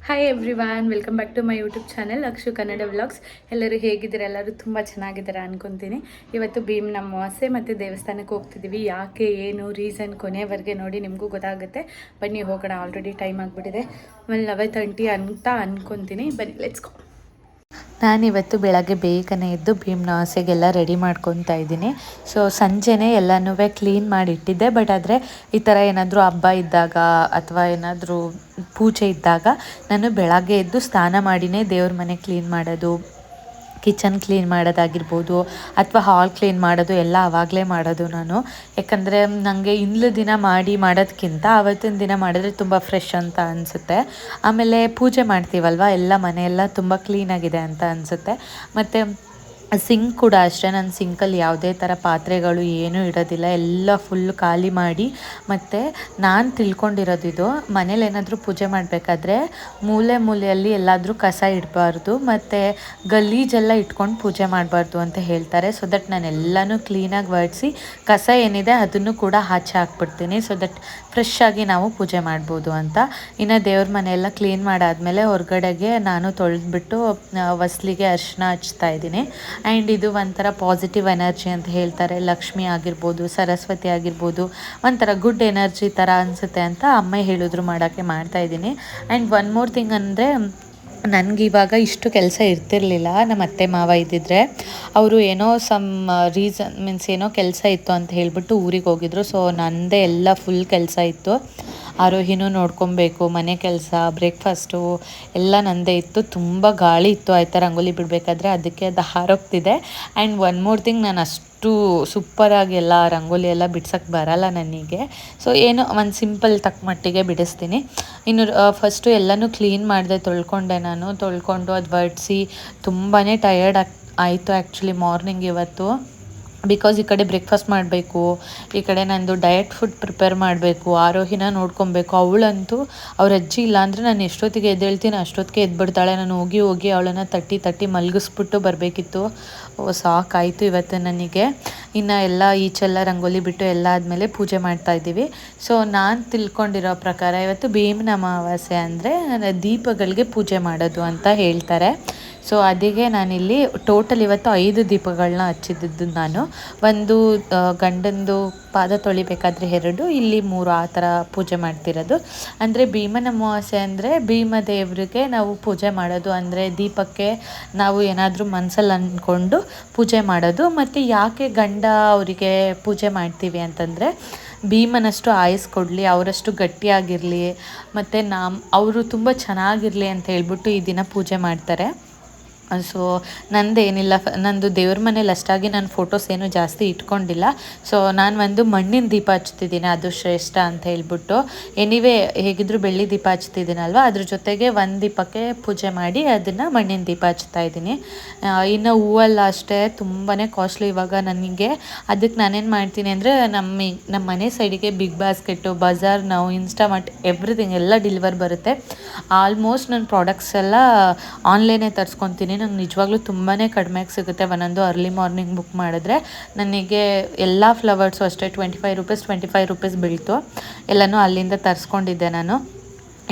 Hi everyone, welcome back to my YouTube channel Akshu Kannada vlogs. ಎಲ್ಲರೂ ಹೇಗಿದ್ದಾರೆ? ಎಲ್ಲರೂ ತುಂಬ ಚೆನ್ನಾಗಿದ್ದಾರೆ ಅನ್ಕೊತೀನಿ. ಇವತ್ತು ಭೀಮ್ನ ಅಮಾವಾಸ್ಯೆ ಮತ್ತು ದೇವಸ್ಥಾನಕ್ಕೆ ಹೋಗ್ತಿದ್ದೀವಿ. ಯಾಕೆ, ಏನು ರೀಸನ್ ಕೊನೆವರೆಗೆ ನೋಡಿ, ನಿಮಗೂ ಗೊತ್ತಾಗುತ್ತೆ. ಬನ್ನಿ ಹೋಗೋಣ. ಆಲ್ರೆಡಿ ಟೈಮ್ ಆಗಿಬಿಟ್ಟಿದೆ, 11:30 ಅಂತ ಅನ್ಕೊತೀನಿ. ಬನ್ನಿ, ಲೆಟ್ಸ್ ಗೋ. ನಾನಿವತ್ತು ಬೆಳಗ್ಗೆ ಬೇಗನೆ ಎದ್ದು ಭೀಮ್ನ ಆಸೆಗೆಲ್ಲ ರೆಡಿ ಮಾಡ್ಕೊತಾ ಇದ್ದೀನಿ. ಸೊ ಸಂಜೆನೇ ಎಲ್ಲನೂ ಕ್ಲೀನ್ ಮಾಡಿಟ್ಟಿದ್ದೆ. ಬಟ್ ಆದರೆ ಈ ಥರ ಏನಾದರೂ ಹಬ್ಬ ಇದ್ದಾಗ ಅಥವಾ ಏನಾದರೂ ಪೂಜೆ ಇದ್ದಾಗ ನಾನು ಬೆಳಗ್ಗೆ ಎದ್ದು ಸ್ನಾನ ಮಾಡಿನೇ ದೇವ್ರ ಮನೆ ಕ್ಲೀನ್ ಮಾಡೋದು, ಕಿಚನ್ ಕ್ಲೀನ್ ಮಾಡೋದಾಗಿರ್ಬೋದು ಅಥವಾ ಹಾಲ್ ಕ್ಲೀನ್ ಮಾಡೋದು ಎಲ್ಲ ಆವಾಗಲೇ ಮಾಡೋದು ನಾನು. ಯಾಕಂದರೆ ನನಗೆ ಇಂದ್ಲ ದಿನ ಮಾಡೋದಕ್ಕಿಂತ ಆವತ್ತಿನ ದಿನ ಮಾಡಿದ್ರೆ ತುಂಬ ಫ್ರೆಶ್ ಅಂತ ಅನಿಸುತ್ತೆ. ಆಮೇಲೆ ಪೂಜೆ ಮಾಡ್ತೀವಲ್ವ, ಎಲ್ಲ ಮನೆಯೆಲ್ಲ ತುಂಬ ಕ್ಲೀನಾಗಿದೆ ಅಂತ ಅನಿಸುತ್ತೆ. ಮತ್ತು ಸಿಂಕ್ ಕೂಡ ಅಷ್ಟೇ, ನನ್ನ ಸಿಂಕಲ್ಲಿ ಯಾವುದೇ ಥರ ಪಾತ್ರೆಗಳು ಏನೂ ಇಡೋದಿಲ್ಲ, ಎಲ್ಲ ಫುಲ್ ಖಾಲಿ ಮಾಡಿ. ಮತ್ತು ನಾನು ತಿಳ್ಕೊಂಡಿರೋದಿದು, ಮನೇಲಿ ಏನಾದರೂ ಪೂಜೆ ಮಾಡಬೇಕಾದ್ರೆ ಮೂಲೆಯಲ್ಲಿ ಎಲ್ಲಾದರೂ ಕಸ ಇಡಬಾರ್ದು ಮತ್ತು ಗಲೀಜೆಲ್ಲ ಇಟ್ಕೊಂಡು ಪೂಜೆ ಮಾಡಬಾರ್ದು ಅಂತ ಹೇಳ್ತಾರೆ. ಸೊ ದಟ್ ನಾನು ಎಲ್ಲನೂ ಕ್ಲೀನಾಗಿ ಒರೆಸಿ ಕಸ ಏನಿದೆ ಅದನ್ನು ಕೂಡ ಆಚೆ ಹಾಕ್ಬಿಡ್ತೀನಿ. ಸೊ ದಟ್ ಫ್ರೆಶ್ ಆಗಿ ನಾವು ಪೂಜೆ ಮಾಡ್ಬೋದು ಅಂತ. ಇನ್ನು ದೇವ್ರ ಮನೆಯೆಲ್ಲ ಕ್ಲೀನ್ ಮಾಡಾದಮೇಲೆ ಹೊರಗಡೆಗೆ ನಾನು ತೊಳೆದ್ಬಿಟ್ಟು ಹೊಸ್ಲಿಗೆ ಅರಿಶಿನ ಹಚ್ತಾ ಇದ್ದೀನಿ. ಆ್ಯಂಡ್ ಇದು ಒಂಥರ ಪಾಸಿಟಿವ್ ಎನರ್ಜಿ ಅಂತ ಹೇಳ್ತಾರೆ. ಲಕ್ಷ್ಮಿ ಆಗಿರ್ಬೋದು, ಸರಸ್ವತಿ ಆಗಿರ್ಬೋದು, ಒಂಥರ ಗುಡ್ ಎನರ್ಜಿ ಥರ ಅನಿಸುತ್ತೆ ಅಂತ ಅಮ್ಮ ಹೇಳಿದ್ರು ಮಾಡೋಕ್ಕೆ ಮಾಡ್ತಾಯಿದ್ದೀನಿ. ಆ್ಯಂಡ್ ಒನ್ ಮೋರ್ ಥಿಂಗ್ ಅಂದರೆ, ನನಗಿವಾಗ ಇಷ್ಟು ಕೆಲಸ ಇರ್ತಿರಲಿಲ್ಲ. ನಮ್ಮ ಅತ್ತೆ ಮಾವ ಇದ್ದಿದ್ರೆ ಅವರು ಏನೋ ಸಮ್ ರೀಸನ್ ಮೀನ್ಸ್ ಏನೋ ಕೆಲಸ ಇತ್ತು ಅಂತ ಹೇಳಿಬಿಟ್ಟು ಊರಿಗೆ ಹೋಗಿದ್ರು. ಸೊ ನನ್ನದೇ ಎಲ್ಲ ಫುಲ್ ಕೆಲಸ ಇತ್ತು. ಆರೋಹಿನೂ ನೋಡ್ಕೊಬೇಕು, ಮನೆ ಕೆಲಸ, ಬ್ರೇಕ್ಫಾಸ್ಟು ಎಲ್ಲ ನನ್ನದೇ ಇತ್ತು. ತುಂಬ ಗಾಳಿ ಇತ್ತು ಆಯಿತಾ ರಂಗೋಲಿ ಬಿಡಬೇಕಾದ್ರೆ, ಅದಕ್ಕೆ ಅದು ಹಾರೋಗ್ತಿದೆ. ಆ್ಯಂಡ್ ಒನ್ ಮೋರ್ ಥಿಂಗ್, ನಾನು ಅಷ್ಟು ಸೂಪರಾಗಿ ಎಲ್ಲ ರಂಗೋಲಿ ಎಲ್ಲ ಬಿಡ್ಸೋಕ್ಕೆ ಬರಲ್ಲ ನನಗೆ. ಸೊ ಏನೋ ಒಂದು ಸಿಂಪಲ್ ತಕ್ಕ ಮಟ್ಟಿಗೆ ಬಿಡಿಸ್ತೀನಿ. ಇನ್ನು ಫಸ್ಟು ಎಲ್ಲನೂ ಕ್ಲೀನ್ ಮಾಡಿದೆ, ತೊಳ್ಕೊಂಡು ಅದು ಬಡಿಸಿ ತುಂಬಾ ಟಯರ್ಡ್ ಆಯಿತು ಆ್ಯಕ್ಚುಲಿ ಮಾರ್ನಿಂಗ್ ಇವತ್ತು. ಬಿಕಾಸ್ ಈ ಕಡೆ ಬ್ರೇಕ್ಫಾಸ್ಟ್ ಮಾಡಬೇಕು, ಈ ಕಡೆ ನಂದು ಡಯಟ್ ಫುಡ್ ಪ್ರಿಪೇರ್ ಮಾಡಬೇಕು, ಆರೋಹಿನ ನೋಡ್ಕೊಬೇಕು. ಅವಳಂತೂ ಅವ್ರ ಅಜ್ಜಿ ಇಲ್ಲ ಅಂದರೆ ನಾನು ಎಷ್ಟೊತ್ತಿಗೆ ಎದ್ದೇಳ್ತೀನಿ ಅಷ್ಟೊತ್ತಿಗೆ ಎದ್ಬಿಡ್ತಾಳೆ. ನಾನು ಹೋಗಿ ಅವಳನ್ನು ತಟ್ಟಿ ಮಲಗಿಸ್ಬಿಟ್ಟು ಬರಬೇಕಿತ್ತು. ಸಾಕಾಯಿತು ಇವತ್ತು ನನಗೆ. ಇನ್ನು ಎಲ್ಲ ಈಚೆಲ್ಲ ರಂಗೋಲಿ ಬಿಟ್ಟು ಎಲ್ಲ ಆದಮೇಲೆ ಪೂಜೆ ಮಾಡ್ತಾಯಿದ್ದೀವಿ. ಸೊ ನಾನು ತಿಳ್ಕೊಂಡಿರೋ ಪ್ರಕಾರ ಇವತ್ತು ಭೀಮ್ನ ಅಮಾವಾಸ್ಯೆ ಅಂದರೆ ದೀಪಗಳಿಗೆ ಪೂಜೆ ಮಾಡೋದು ಅಂತ ಹೇಳ್ತಾರೆ. ಸೊ ಅದಕ್ಕೆ ನಾನಿಲ್ಲಿ ಟೋಟಲ್ ಇವತ್ತು 5 ದೀಪಗಳನ್ನ ಹಚ್ಚಿದ್ದು. ನಾನು ಒಂದು ಗಂಡಂದು ಪಾದ ತೊಳಿಬೇಕಾದ್ರೆ 2, ಇಲ್ಲಿ 3 ಆ ಥರ ಪೂಜೆ ಮಾಡ್ತಿರೋದು. ಅಂದರೆ ಭೀಮನ ಅಮಾವಾಸ್ಯೆ ಅಂದರೆ ಭೀಮ ದೇವರಿಗೆ ನಾವು ಪೂಜೆ ಮಾಡೋದು. ಅಂದರೆ ದೀಪಕ್ಕೆ ನಾವು ಏನಾದರೂ ಮನಸ್ಸಲ್ಲಿ ಅಂದ್ಕೊಂಡು ಪೂಜೆ ಮಾಡೋದು. ಮತ್ತು ಯಾಕೆ ಗಂಡ ಅವರಿಗೆ ಪೂಜೆ ಮಾಡ್ತೀವಿ ಅಂತಂದರೆ, ಭೀಮನಷ್ಟು ಆಯಸ್ಸು ಕೊಡಲಿ, ಅವರಷ್ಟು ಗಟ್ಟಿಯಾಗಿರಲಿ, ಮತ್ತು ಅವರು ತುಂಬ ಚೆನ್ನಾಗಿರಲಿ ಅಂತ ಹೇಳ್ಬಿಟ್ಟು ಈ ದಿನ ಪೂಜೆ ಮಾಡ್ತಾರೆ. ಸೊ ನಂದೇನಿಲ್ಲ, ನಂದು ದೇವ್ರ ಮನೇಲಿ ಅಷ್ಟಾಗಿ ನಾನು ಫೋಟೋಸ್ ಏನು ಜಾಸ್ತಿ ಇಟ್ಕೊಂಡಿಲ್ಲ. ಸೊ ನಾನು ಒಂದು ಮಣ್ಣಿನ ದೀಪ ಹಚ್ತಿದ್ದೀನಿ, ಅದು ಶ್ರೇಷ್ಠ ಅಂತ ಹೇಳ್ಬಿಟ್ಟು. ಎನಿವೇ ಹೇಗಿದ್ದರೂ ಬೆಳ್ಳಿ ದೀಪ ಹಚ್ತಿದ್ದೀನಲ್ವ, ಅದ್ರ ಜೊತೆಗೆ ಒಂದು ದೀಪಕ್ಕೆ ಪೂಜೆ ಮಾಡಿ ಅದನ್ನು ಮಣ್ಣಿನ ದೀಪ ಹಚ್ತಾ ಇದ್ದೀನಿ. ಇನ್ನು ಹೂವೆಲ್ಲ ಅಷ್ಟೇ ತುಂಬಾ ಕಾಸ್ಟ್ಲಿ ಇವಾಗ ನನಗೆ. ಅದಕ್ಕೆ ನಾನೇನು ಮಾಡ್ತೀನಿ ಅಂದರೆ, ನಮ್ಮ ಮನೆ ಸೈಡಿಗೆ ಬಿಗ್ ಬಾಸ್ಕೆಟು, ಬಜಾರ್, ನಾವು ಇನ್ಸ್ಟಾಮಾರ್ಟ್, ಎವ್ರಿಥಿಂಗ್ ಎಲ್ಲ ಡೆಲಿವರ್ ಬರುತ್ತೆ. ಆಲ್ಮೋಸ್ಟ್ ನನ್ನ ಪ್ರಾಡಕ್ಟ್ಸ್ ಎಲ್ಲ ಆನ್ಲೈನೇ ತರಿಸ್ಕೊತೀನಿ. ನಂಗೆ ನಿಜವಾಗ್ಲೂ ತುಂಬಾ ಕಡಿಮೆಗೆ ಸಿಗುತ್ತೆ. ಒಂದೊಂದು ಅರ್ಲಿ ಮಾರ್ನಿಂಗ್ ಬುಕ್ ಮಾಡಿದ್ರೆ ನನಗೆ ಎಲ್ಲ ಫ್ಲವರ್ಸು ಅಷ್ಟೇ ₹25 ರೂಪೀಸ್ ಬೀಳ್ತು. ಎಲ್ಲನೂ ಅಲ್ಲಿಂದ ತರಿಸ್ಕೊಂಡಿದ್ದೆ ನಾನು.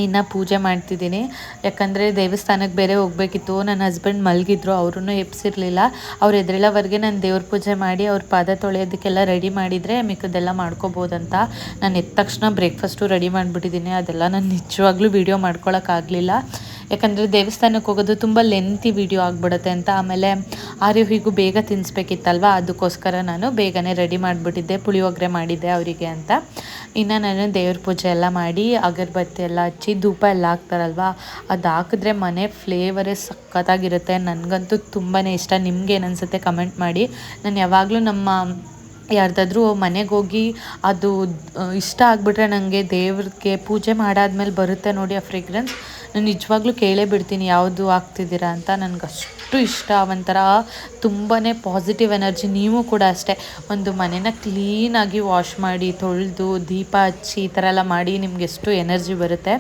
ಇನ್ನು ಪೂಜೆ ಮಾಡ್ತಿದ್ದೀನಿ, ಯಾಕಂದರೆ ದೇವಸ್ಥಾನಕ್ಕೆ ಬೇರೆ ಹೋಗಬೇಕಿತ್ತು. ನನ್ನ ಹಸ್ಬೆಂಡ್ ಮಲಗಿದ್ರು, ಅವ್ರೂ ಎಬ್ಸಿರಲಿಲ್ಲ. ಅವ್ರು ಎದ್ರೇಳೋವರೆಗೆ ನಾನು ದೇವ್ರ ಪೂಜೆ ಮಾಡಿ ಅವ್ರ ಪಾದ ತೊಳೆಯೋದಕ್ಕೆಲ್ಲ ರೆಡಿ ಮಾಡಿದರೆ ಮಿಕ್ಕದೆಲ್ಲ ಮಾಡ್ಕೋಬೋದಂತ. ನಾನು ಎದ್ದ ತಕ್ಷಣ ಬ್ರೇಕ್ಫಾಸ್ಟು ರೆಡಿ ಮಾಡಿಬಿಟ್ಟಿದ್ದೀನಿ. ಅದೆಲ್ಲ ನಾನು ನಿಜವಾಗ್ಲೂ ವೀಡಿಯೋ ಮಾಡ್ಕೊಳಕ್ಕಾಗಲಿಲ್ಲ, ಯಾಕಂದರೆ ದೇವಸ್ಥಾನಕ್ಕೆ ಹೋಗೋದು ತುಂಬ ಲೆಂತಿ ವೀಡಿಯೋ ಆಗಿಬಿಡುತ್ತೆ ಅಂತ. ಆಮೇಲೆ ಆರೋಹಿಗೂ ಬೇಗ ತಿನ್ನಿಸ್ಬೇಕಿತ್ತಲ್ವ, ಅದಕ್ಕೋಸ್ಕರ ನಾನು ಬೇಗನೆ ರೆಡಿ ಮಾಡಿಬಿಟ್ಟಿದ್ದೆ, ಪುಳಿಯೋಗರೆ ಮಾಡಿದ್ದೆ ಅವರಿಗೆ ಅಂತ. ಇನ್ನು ನಾನು ದೇವ್ರ ಪೂಜೆ ಎಲ್ಲ ಮಾಡಿ ಅಗರಬತ್ತಿ ಎಲ್ಲ ಹಚ್ಚಿ ಧೂಪ ಎಲ್ಲ ಹಾಕ್ತಾರಲ್ವ, ಅದು ಹಾಕಿದ್ರೆ ಮನೆ ಫ್ಲೇವರೇ ಸಖತ್ತಾಗಿರುತ್ತೆ. ನನಗಂತೂ ತುಂಬಾ ಇಷ್ಟ. ನಿಮ್ಗೇನು ಅನಿಸುತ್ತೆ ಕಮೆಂಟ್ ಮಾಡಿ. ನಾನು ಯಾವಾಗಲೂ ಯಾರ್ದಾದ್ರೂ ಮನೆಗೆ ಹೋಗಿ ಅದು ಇಷ್ಟ ಆಗಿಬಿಟ್ರೆ, ನನಗೆ ದೇವ್ರಿಗೆ ಪೂಜೆ ಮಾಡಾದ್ಮೇಲೆ ಬರುತ್ತೆ ನೋಡಿ ಆ ಫ್ರೇಗ್ರೆನ್ಸ್, ನಾನು ನಿಜವಾಗ್ಲೂ ಕೇಳೇ ಬಿಡ್ತೀನಿ ಯಾವುದು ಹಾಕ್ತಿದ್ದೀರಾ ಅಂತ. ನನಗೆ ಅಷ್ಟು ಇಷ್ಟ, ಒಂಥರ ತುಂಬಾ ಪಾಸಿಟಿವ್ ಎನರ್ಜಿ. ನೀವು ಕೂಡ ಅಷ್ಟೇ, ಒಂದು ಮನೇನ ಕ್ಲೀನಾಗಿ ವಾಶ್ ಮಾಡಿ ತೊಳೆದು ದೀಪ ಹಚ್ಚಿ ಈ ಥರ ಎಲ್ಲ ಮಾಡಿ ನಿಮ್ಗೆ ಎಷ್ಟು ಎನರ್ಜಿ ಬರುತ್ತೆ.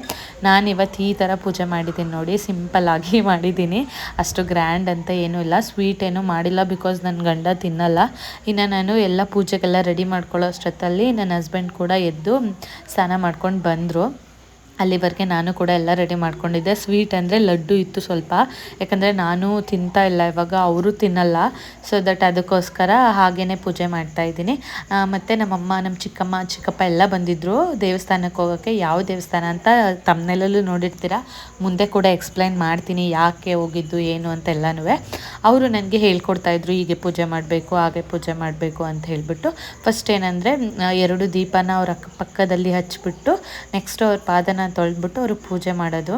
ನಾನಿವತ್ತು ಈ ಥರ ಪೂಜೆ ಮಾಡಿದ್ದೀನಿ ನೋಡಿ, ಸಿಂಪಲ್ಲಾಗಿ ಮಾಡಿದ್ದೀನಿ, ಅಷ್ಟು ಗ್ರ್ಯಾಂಡ್ ಅಂತ ಏನೂ ಇಲ್ಲ. ಸ್ವೀಟ್ ಏನೂ ಮಾಡಿಲ್ಲ, ಬಿಕಾಸ್ ನನ್ನ ಗಂಡ ತಿನ್ನಲ್ಲ. ಇನ್ನು ನಾನು ಎಲ್ಲ ಪೂಜೆಗೆಲ್ಲ ರೆಡಿ ಮಾಡ್ಕೊಳ್ಳೋ ಅಷ್ಟೊತ್ತಲ್ಲಿ ನನ್ನ ಹಸ್ಬೆಂಡ್ ಕೂಡ ಎದ್ದು ಸ್ನಾನ ಮಾಡ್ಕೊಂಡು ಬಂದರು. ಅಲ್ಲಿವರೆಗೆ ನಾನು ಕೂಡ ಎಲ್ಲ ರೆಡಿ ಮಾಡ್ಕೊಂಡಿದ್ದೆ. ಸ್ವೀಟ್ ಅಂದರೆ ಲಡ್ಡು ಇತ್ತು ಸ್ವಲ್ಪ, ಯಾಕಂದರೆ ನಾನು ತಿಂತಾ ಇಲ್ಲ ಇವಾಗ, ಅವರು ತಿನ್ನಲ್ಲ. ಸೊ ದಟ್ ಅದಕ್ಕೋಸ್ಕರ ಹಾಗೇ ಪೂಜೆ ಮಾಡ್ತಾಯಿದ್ದೀನಿ. ಮತ್ತು ನಮ್ಮಮ್ಮ, ನಮ್ಮ ಚಿಕ್ಕಮ್ಮ, ಚಿಕ್ಕಪ್ಪ ಎಲ್ಲ ಬಂದಿದ್ದರು ದೇವಸ್ಥಾನಕ್ಕೆ ಹೋಗೋಕ್ಕೆ. ಯಾವ ದೇವಸ್ಥಾನ ಅಂತ ತಮ್ಮನೆಲ್ಲೂ ನೋಡಿರ್ತೀರ, ಮುಂದೆ ಕೂಡ ಎಕ್ಸ್ಪ್ಲೈನ್ ಮಾಡ್ತೀನಿ ಯಾಕೆ ಹೋಗಿದ್ದು ಏನು ಅಂತೆಲ್ಲನೂ. ಅವರು ನನಗೆ ಹೇಳ್ಕೊಡ್ತಾಯಿದ್ರು, ಹೀಗೆ ಪೂಜೆ ಮಾಡಬೇಕು, ಹಾಗೆ ಪೂಜೆ ಮಾಡಬೇಕು ಅಂತ ಹೇಳಿಬಿಟ್ಟು. ಫಸ್ಟ್ ಏನಂದರೆ 2 ದೀಪನ ಅವ್ರ ಅಕ್ಕಪಕ್ಕದಲ್ಲಿ ಹಚ್ಬಿಟ್ಟು ನೆಕ್ಸ್ಟ್ ಅವ್ರ ಪಾದನ ತೊಳೆದ್ಬಿಟ್ಟು ಅವ್ರಿಗೆ ಪೂಜೆ ಮಾಡೋದು.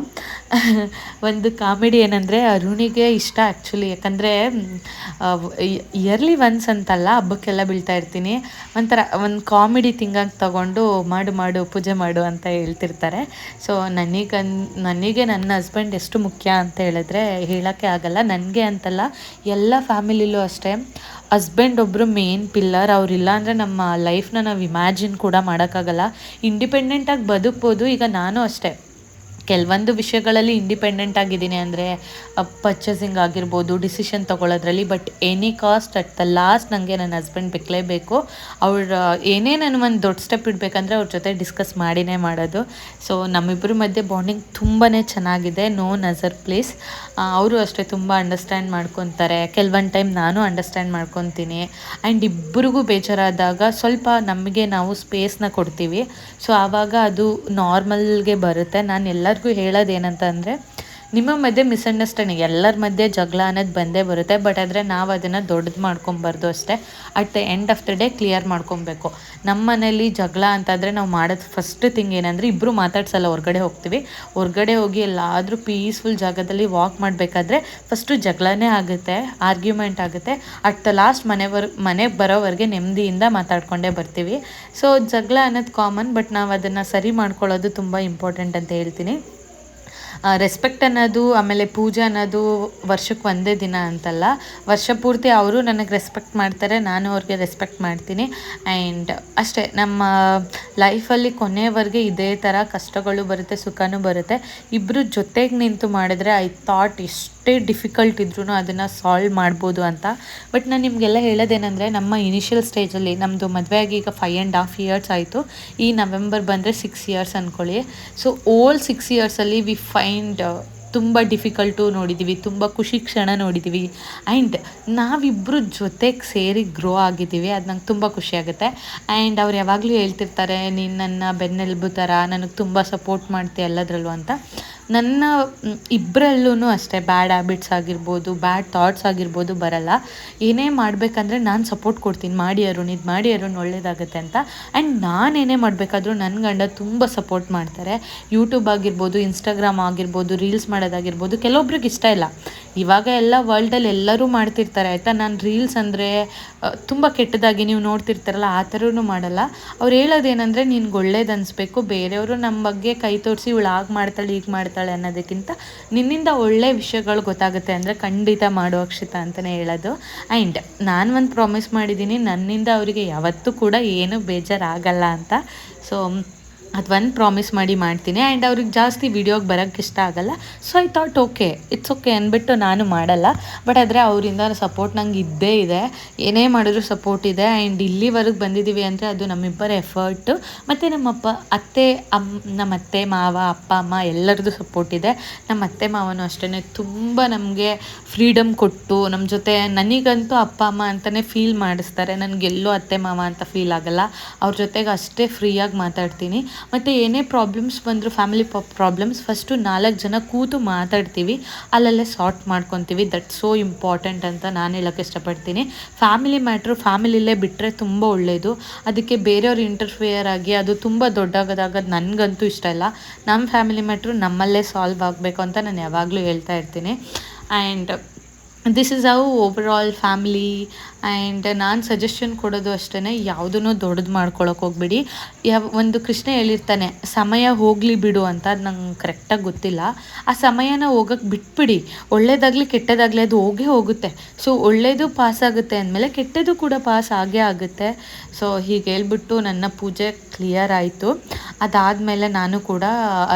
ಒಂದು ಕಾಮಿಡಿ ಏನಂದರೆ ಅರುಣಿಗೆ ಇಷ್ಟ ಆ್ಯಕ್ಚುಲಿ, ಯಾಕಂದರೆ ಇಯರ್ಲಿ ಒನ್ಸ್ ಅಂತಲ್ಲ, ಹಬ್ಬಕ್ಕೆಲ್ಲ ಬೀಳ್ತಾ ಇರ್ತೀನಿ. ಒಂಥರ ಒಂದು ಕಾಮಿಡಿ ಥಿಂಗಾಗಿ ತಗೊಂಡು ಮಾಡು ಪೂಜೆ ಮಾಡು ಅಂತ ಹೇಳ್ತಿರ್ತಾರೆ. ಸೊ ನನಗೆ ನನ್ನ ಹಸ್ಬೆಂಡ್ ಎಷ್ಟು ಮುಖ್ಯ ಅಂತ ಹೇಳಿದ್ರೆ ಹೇಳೋಕ್ಕೆ ಆಗಲ್ಲ. ನನಗೆ ಅಂತಲ್ಲ, ಎಲ್ಲ ಫ್ಯಾಮಿಲಿಲೂ ಅಷ್ಟೇ ಹಸ್ಬೆಂಡ್ ಒಬ್ಬರು ಮೇನ್ ಪಿಲ್ಲರ್. ಅವರಿಲ್ಲ ಅಂದರೆ ನಮ್ಮ ಲೈಫ್ನ ನಾವು ಇಮ್ಯಾಜಿನ್ ಕೂಡ ಮಾಡೋಕ್ಕಾಗಲ್ಲ. ಇಂಡಿಪೆಂಡೆಂಟಾಗಿ ಬದುಕ್ಬೋದು. ಈಗ ನಾನು ಅಷ್ಟೇ ಕೆಲವೊಂದು ವಿಷಯಗಳಲ್ಲಿ ಇಂಡಿಪೆಂಡೆಂಟ್ ಆಗಿದ್ದೀನಿ, ಅಂದರೆ ಪರ್ಚೇಸಿಂಗ್ ಆಗಿರ್ಬೋದು, ಡಿಸಿಷನ್ ತೊಗೊಳ್ಳೋದ್ರಲ್ಲಿ. But any cost at the last ನನಗೆ ನನ್ನ ಹಸ್ಬೆಂಡ್ ಬೇಕಲೇಬೇಕು. ಅವ್ರು ಏನೇ ನಾನು ಒಂದು ದೊಡ್ಡ ಸ್ಟೆಪ್ ಇಡಬೇಕಂದ್ರೆ ಅವ್ರ ಜೊತೆ ಡಿಸ್ಕಸ್ ಮಾಡಿನೇ ಮಾಡೋದು. ಸೊ ನಮ್ಮಿಬ್ಬರ ಮಧ್ಯೆ ಬಾಂಡಿಂಗ್ ತುಂಬಾ ಚೆನ್ನಾಗಿದೆ, ನೋ ನಜರ್ ಪ್ಲೇಸ್. ಅವರು ಅಷ್ಟೇ ತುಂಬ ಅಂಡರ್ಸ್ಟ್ಯಾಂಡ್ ಮಾಡ್ಕೊತಾರೆ. ಕೆಲವೊಂದು ಟೈಮ್ ನಾನು ಅಂಡರ್ಸ್ಟ್ಯಾಂಡ್ ಮಾಡ್ಕೊತೀನಿ. ಆ್ಯಂಡ್ ಇಬ್ಬರಿಗೂ ಬೇಜಾರಾದಾಗ ಸ್ವಲ್ಪ ನಮಗೆ ನಾವು ಸ್ಪೇಸ್ನ ಕೊಡ್ತೀವಿ. ಸೊ ಆವಾಗ ಅದು ನಾರ್ಮಲ್ಗೆ ಬರುತ್ತೆ. ನಾನು ಎಲ್ಲರಿಗೂ ಹೇಳೋದೇನಂತ ಅಂದರೆ, ನಿಮ್ಮ ಮಧ್ಯೆ ಮಿಸ್ಅಂಡರ್ಸ್ಟ್ಯಾಂಡಿಂಗ್, ಎಲ್ಲರ ಮಧ್ಯೆ ಜಗಳ ಅನ್ನೋದು ಬಂದೇ ಬರುತ್ತೆ. ಬಟ್ ಆದರೆ ನಾವು ಅದನ್ನು ದೊಡ್ಡದು ಮಾಡ್ಕೊಬಾರ್ದು ಅಷ್ಟೇ. At the end of the day clear ಮಾಡ್ಕೊಬೇಕು. ನಮ್ಮ ಮನೇಲಿ ಜಗಳ ಅಂತಾದರೆ ನಾವು ಮಾಡೋದು ಫಸ್ಟ್ ಥಿಂಗ್ ಏನಂದರೆ, ಇಬ್ಬರು ಮಾತಾಡ್ಸಲ್ಲ, ಹೊರ್ಗಡೆ ಹೋಗ್ತೀವಿ. ಹೊರ್ಗಡೆ ಹೋಗಿ ಎಲ್ಲಾದರೂ ಪೀಸ್ಫುಲ್ ಜಾಗದಲ್ಲಿ ವಾಕ್ ಮಾಡಬೇಕಾದ್ರೆ ಫಸ್ಟು ಜಗಳನೇ ಆಗುತ್ತೆ, ಆರ್ಗ್ಯುಮೆಂಟ್ ಆಗುತ್ತೆ. ಅಟ್ ದ ಲಾಸ್ಟ್ ಮನೆಗೆ ಬರೋವರೆಗೆ ನೆಮ್ಮದಿಯಿಂದ ಮಾತಾಡ್ಕೊಂಡೇ ಬರ್ತೀವಿ. ಸೊ ಜಗಳ ಅನ್ನೋದು ಕಾಮನ್, ಬಟ್ ನಾವು ಅದನ್ನು ಸರಿ ಮಾಡ್ಕೊಳ್ಳೋದು ತುಂಬ ಇಂಪಾರ್ಟೆಂಟ್ ಅಂತ ಹೇಳ್ತೀನಿ. ರೆಸ್ಪೆಕ್ಟ್ ಅನ್ನೋದು, ಆಮೇಲೆ ಪೂಜೆ ಅನ್ನೋದು ವರ್ಷಕ್ಕೆ ಒಂದೇ ದಿನ ಅಂತಲ್ಲ, ವರ್ಷ ಪೂರ್ತಿ ಅವರು ನನಗೆ ರೆಸ್ಪೆಕ್ಟ್ ಮಾಡ್ತಾರೆ, ನಾನು ಅವ್ರಿಗೆ ರೆಸ್ಪೆಕ್ಟ್ ಮಾಡ್ತೀನಿ. ಆ್ಯಂಡ್ ಅಷ್ಟೇ, ನಮ್ಮ ಲೈಫಲ್ಲಿ ಕೊನೆಯವರೆಗೆ ಇದೇ ಥರ ಕಷ್ಟಗಳು ಬರುತ್ತೆ, ಸುಖನೂ ಬರುತ್ತೆ. ಇಬ್ಬರು ಜೊತೆಗೆ ನಿಂತು ಮಾಡಿದ್ರೆ ಐ ಥಾಟ್ ಎಷ್ಟೇ ಡಿಫಿಕಲ್ಟ್ ಇದ್ರೂ ಅದನ್ನು ಸಾಲ್ವ್ ಮಾಡ್ಬೋದು ಅಂತ. ಬಟ್ ನಾನು ನಿಮಗೆಲ್ಲ ಹೇಳೋದೇನೆಂದರೆ, ನಮ್ಮ ಇನಿಷಿಯಲ್ ಸ್ಟೇಜಲ್ಲಿ ನಮ್ಮದು ಮದುವೆ ಆಗಿ ಈಗ 5.5 years ಆಯಿತು. ಈ ನವೆಂಬರ್ ಬಂದರೆ 6 years ಅಂದ್ಕೊಳ್ಳಿ. ಸೊ ಓಲ್ 6 yearsಲ್ಲಿ ವಿ ಫೈಂಡ್ ತುಂಬ ಡಿಫಿಕಲ್ಟು ನೋಡಿದ್ದೀವಿ, ತುಂಬ ಖುಷಿ ಕ್ಷಣ ನೋಡಿದ್ದೀವಿ. ಆ್ಯಂಡ್ ನಾವಿಬ್ಬರು ಜೊತೆಗೆ ಸೇರಿ ಗ್ರೋ ಆಗಿದ್ದೀವಿ. ಅದು ನಂಗೆ ತುಂಬ ಖುಷಿಯಾಗುತ್ತೆ. ಆ್ಯಂಡ್ ಅವ್ರು ಯಾವಾಗಲೂ ಹೇಳ್ತಿರ್ತಾರೆ, ನೀನು ನನ್ನ ಬೆನ್ನೆಲುಬು ಥರ, ನನಗೆ ತುಂಬ ಸಪೋರ್ಟ್ ಮಾಡ್ತೀಯ ಎಲ್ಲದರಲ್ಲೂ ಅಂತ. ನನ್ನ ಇಬ್ಬರಲ್ಲೂ ಅಷ್ಟೇ ಬ್ಯಾಡ್ ಹ್ಯಾಬಿಟ್ಸ್ ಆಗಿರ್ಬೋದು, ಬ್ಯಾಡ್ ಥಾಟ್ಸ್ ಆಗಿರ್ಬೋದು ಬರಲ್ಲ. ಏನೇ ಮಾಡಬೇಕಂದ್ರೆ ನಾನು ಸಪೋರ್ಟ್ ಕೊಡ್ತೀನಿ, ಮಾಡಿ ಅರುಣ್, ಇದು ಮಾಡಿ ಅರುಣ್, ಒಳ್ಳೇದಾಗುತ್ತೆ ಅಂತ. ಆ್ಯಂಡ್ ನಾನೇನೇ ಮಾಡಬೇಕಾದ್ರೂ ನನ್ನ ಗಂಡ ತುಂಬ ಸಪೋರ್ಟ್ ಮಾಡ್ತಾರೆ. ಯೂಟ್ಯೂಬ್ ಆಗಿರ್ಬೋದು, ಇನ್ಸ್ಟಾಗ್ರಾಮ್ ಆಗಿರ್ಬೋದು, ರೀಲ್ಸ್ ಮಾಡೋದಾಗಿರ್ಬೋದು. ಕೆಲವೊಬ್ರಿಗೆ ಇಷ್ಟ ಇಲ್ಲ, ಇವಾಗ ಎಲ್ಲ ವರ್ಲ್ಡಲ್ಲಿ ಎಲ್ಲರೂ ಮಾಡ್ತಿರ್ತಾರೆ ಆಯಿತಾ. ನಾನು ರೀಲ್ಸ್ ಅಂದರೆ ತುಂಬ ಕೆಟ್ಟದಾಗಿ ನೀವು ನೋಡ್ತಿರ್ತಾರಲ್ಲ, ಆ ಥರನೂ ಮಾಡಲ್ಲ. ಅವ್ರು ಹೇಳೋದೇನೆಂದರೆ, ನಿನ್ಗೆ ಒಳ್ಳೇದು ಅನಿಸ್ಬೇಕು, ಬೇರೆಯವರು ನಮ್ಮ ಬಗ್ಗೆ ಕೈ ತೋರಿಸಿ ಇವಳು ಹಾಗೆ ಮಾಡ್ತಾಳೆ ಹೀಗೆ ಮಾಡ್ತಾಳೆ ಅನ್ನೋದಕ್ಕಿಂತ ನಿನ್ನಿಂದ ಒಳ್ಳೆ ವಿಷಯಗಳು ಗೊತ್ತಾಗುತ್ತೆ ಅಂದರೆ ಖಂಡಿತ ಮಾಡು ಅಕ್ಷಿತಾ ಅಂತಲೇ ಹೇಳೋದು. ಆ್ಯಂಡ್ ನಾನು ಒಂದು ಪ್ರಾಮಿಸ್ ಮಾಡಿದ್ದೀನಿ, ನನ್ನಿಂದ ಅವರಿಗೆ ಯಾವತ್ತೂ ಕೂಡ ಏನೂ ಬೇಜಾರಾಗಲ್ಲ ಅಂತ. ಸೊ ಅದೊಂದು ಪ್ರಾಮಿಸ್ ಮಾಡ್ತೀನಿ. ಆ್ಯಂಡ್ ಅವ್ರಿಗೆ ಜಾಸ್ತಿ ವೀಡಿಯೋಗೆ ಬರೋಕ್ಕೆ ಇಷ್ಟ ಆಗೋಲ್ಲ. So I thought okay, it's okay ಅಂದ್ಬಿಟ್ಟು ನಾನು ಮಾಡಲ್ಲ. ಬಟ್ ಆದರೆ ಅವರಿಂದ ಸಪೋರ್ಟ್ ನಂಗೆ ಇದ್ದೇ ಇದೆ, ಏನೇ ಮಾಡಿದ್ರು ಸಪೋರ್ಟ್ ಇದೆ. ಆ್ಯಂಡ್ ಇಲ್ಲಿವರೆಗೆ ಬಂದಿದ್ದೀವಿ ಅಂದರೆ ಅದು ನಮ್ಮಿಬ್ಬರ ಎಫರ್ಟು, ಮತ್ತು ನಮ್ಮ ಅತ್ತೆ ಮಾವ, ಅಪ್ಪ ಅಮ್ಮ ಎಲ್ಲರದ್ದು ಸಪೋರ್ಟ್ ಇದೆ. ನಮ್ಮ ಅತ್ತೆ ಮಾವನೂ ಅಷ್ಟೇ ತುಂಬ ನಮಗೆ ಫ್ರೀಡಮ್ ಕೊಟ್ಟು ನಮ್ಮ ಜೊತೆ, ನನಗಂತೂ ಅಪ್ಪ ಅಮ್ಮ ಅಂತಲೇ ಫೀಲ್ ಮಾಡಿಸ್ತಾರೆ. ನನಗೆಲ್ಲೋ ಅತ್ತೆ ಮಾವ ಅಂತ ಫೀಲ್ ಆಗೋಲ್ಲ. ಅವ್ರ ಜೊತೆಗೆ ಅಷ್ಟೇ ಫ್ರೀಯಾಗಿ ಮಾತಾಡ್ತೀನಿ. ಮತ್ತು ಏನೇ ಪ್ರಾಬ್ಲಮ್ಸ್ ಬಂದರೂ, ಫ್ಯಾಮಿಲಿ ಪ್ರಾಬ್ಲಮ್ಸ್, ಫಸ್ಟು 4 ಜನ ಕೂತು ಮಾತಾಡ್ತೀವಿ, ಅಲ್ಲಲ್ಲೇ ಸಾರ್ಟ್ ಮಾಡ್ಕೊತೀವಿ. ದಟ್ಸ್ ಸೋ ಇಂಪಾರ್ಟೆಂಟ್ ಅಂತ ನಾನು ಹೇಳೋಕ್ಕೆ ಇಷ್ಟಪಡ್ತೀನಿ. ಫ್ಯಾಮಿಲಿ ಮ್ಯಾಟ್ರು ಫ್ಯಾಮಿಲಿಲೇ ಬಿಟ್ಟರೆ ತುಂಬ ಒಳ್ಳೆಯದು. ಅದಕ್ಕೆ ಬೇರೆಯವ್ರು ಇಂಟರ್ಫಿಯರ್ ಆಗಿ ಅದು ತುಂಬ ದೊಡ್ಡಾಗೋದಾಗೋದು ನನಗಂತೂ ಇಷ್ಟ ಇಲ್ಲ. ನಮ್ಮ ಫ್ಯಾಮಿಲಿ ಮ್ಯಾಟ್ರು ನಮ್ಮಲ್ಲೇ ಸಾಲ್ವ್ ಆಗಬೇಕು ಅಂತ ನಾನು ಯಾವಾಗಲೂ ಹೇಳ್ತಾ ಇರ್ತೀನಿ. And this is how over all family. And ನಾನು ಸಜೆಷನ್ ಕೊಡೋದು ಅಷ್ಟೇ, ಯಾವುದೂ ದೊಡ್ಡದು ಮಾಡ್ಕೊಳಕ್ಕೆ ಹೋಗ್ಬಿಡಿ. ಒಂದು ಕೃಷ್ಣ ಹೇಳಿರ್ತಾನೆ, ಸಮಯ ಹೋಗಲಿ ಬಿಡು ಅಂತ. ಅದು ನಂಗೆ ಕರೆಕ್ಟಾಗಿ ಗೊತ್ತಿಲ್ಲ. ಆ ಸಮಯನ ಹೋಗೋಕ್ಕೆ ಬಿಟ್ಬಿಡಿ. ಒಳ್ಳೇದಾಗಲಿ ಕೆಟ್ಟದಾಗಲಿ ಅದು ಹೋಗೇ ಹೋಗುತ್ತೆ. ಸೊ ಒಳ್ಳೆಯದು ಪಾಸ್ ಆಗುತ್ತೆ ಅಂದಮೇಲೆ ಕೆಟ್ಟದ್ದು ಕೂಡ ಪಾಸ್ ಆಗೇ ಆಗುತ್ತೆ. ಸೊ ಹೀಗೆ ಹೇಳ್ಬಿಟ್ಟು ನನ್ನ ಪೂಜೆ ಕ್ಲಿಯರ್ ಆಯಿತು. ಅದಾದಮೇಲೆ ನಾನು ಕೂಡ